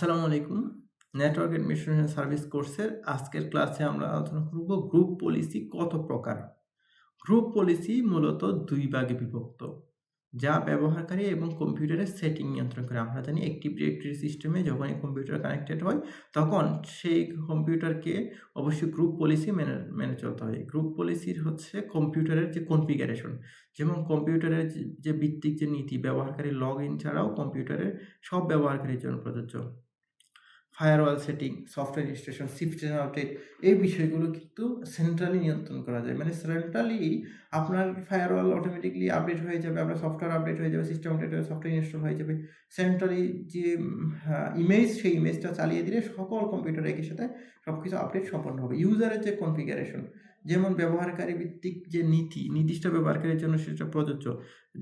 আসসালামু আলাইকুম। Network administration service কোর্সের আজকের ক্লাসে আমরা আলোচনা করব গ্রুপ পলিসি কত প্রকার। গ্রুপ পলিসি মূলত ২ ভাগে বিভক্ত, যা ব্যবহারকারী এবং কম্পিউটারের সেটিং নিয়ন্ত্রণ করে। আমরা জানি অ্যাক্টিভ ডিরেক্টরি সিস্টেমে যখনই কম্পিউটার কানেক্টেড হয়, তখন সেই কম্পিউটারকে অবশ্যই গ্রুপ পলিসি মেনে মেনে চলতে হয়। গ্রুপ পলিসির হচ্ছে কম্পিউটারের যে কনফিগারেশন, যেমন কম্পিউটারের যে ভিত্তিক যে নীতি, ব্যবহারকারীর লগইন ছাড়াও কম্পিউটারের সব ব্যবহারকারীর জন্য প্রযোজ্য। Firewall setting, software installation, system update এই বিষয়গুলো কিন্তু সেন্ট্রালি নিয়ন্ত্রণ করা যায়। মানে সেন্ট্রালি আপনার ফায়ারওয়াল অটোমেটিক্যালি আপডেট হয়ে যাবে, আপনার সফটওয়্যার আপডেট হয়ে যাবে, সিস্টেম আপডেট হয়ে সফটওয়্যার ইনস্টল হয়ে যাবে। সেন্ট্রালি যে ইমেজ, সেই ইমেজটা চালিয়ে দিলে সকল কম্পিউটার একই সাথে সবকিছু আপডেট সম্পন্ন হবে। ইউজারের যে কনফিগারেশন, যেমন ব্যবহারকারী ভিত্তিক যে নীতি, নির্দিষ্ট ব্যবহারকারীর জন্য সেটা প্রযোজ্য।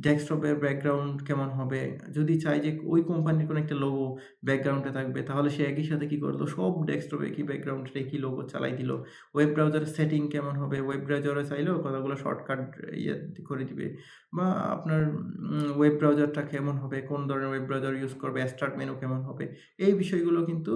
ডেস্কটপের ব্যাকগ্রাউন্ড কেমন হবে? যদি চাই যে ওই কোম্পানির কোনো একটা লোগো ব্যাকগ্রাউন্ডে থাকবে, তাহলে সে একই সাথে কি করলো, সব ডেস্কটপে একই ব্যাকগ্রাউন্ডে একই লোগো চালাই দিল। ওয়েব ব্রাউজারের সেটিং কেমন হবে? ওয়েব ব্রাউজারে চাইলেও কতগুলো শর্টকাট ইয়ে করে দিবে। বা আপনার ওয়েব ব্রাউজারটা কেমন হবে, কোন ধরনের ওয়েব ব্রাউজার ইউজ করবে, স্টার্ট মেনু কেমন হবে, এই বিষয়গুলো কিন্তু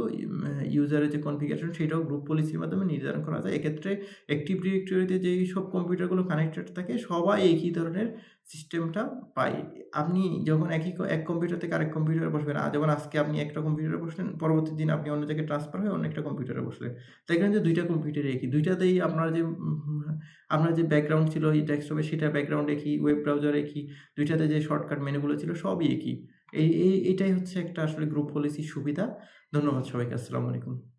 ইউজারের যে কনফিগারেশন সেটাও গ্রুপ পলিসির মাধ্যমে নির্ধারণ করা যায়। এক্ষেত্রে অ্যাক্টিভ ডিরেক্টরিতে যেই সব কম্পিউটারগুলো কানেক্টেড থাকে সবাই একই ধরনের সিস্টেমটা পায়। আপনি যখন এক কম্পিউটার থেকে আরেক কম্পিউটারে বসবেন, যেমন আজকে আপনি একটা কম্পিউটারে বসলেন, পরবর্তী দিন আপনি অন্য জায়গায় ট্রান্সফার হয়ে অন্য একটা কম্পিউটারে বসলেন। দেখবেন যে ২ টা কম্পিউটারই একই। ২ টাতেই আপনার যে ব্যাকগ্রাউন্ড ছিল এই ডেস্কটপে, সেটা ব্যাকগ্রাউন্ড একই, ওয়েব ব্রাউজার একই, ২ টাতে যে শর্টকাট মেনুগুলো ছিল সবই একই। এটাই হচ্ছে একটা আসলে গ্রুপ পলিসির সুবিধা। ধন্যবাদ সবাইকে। আসসালামু আলাইকুম।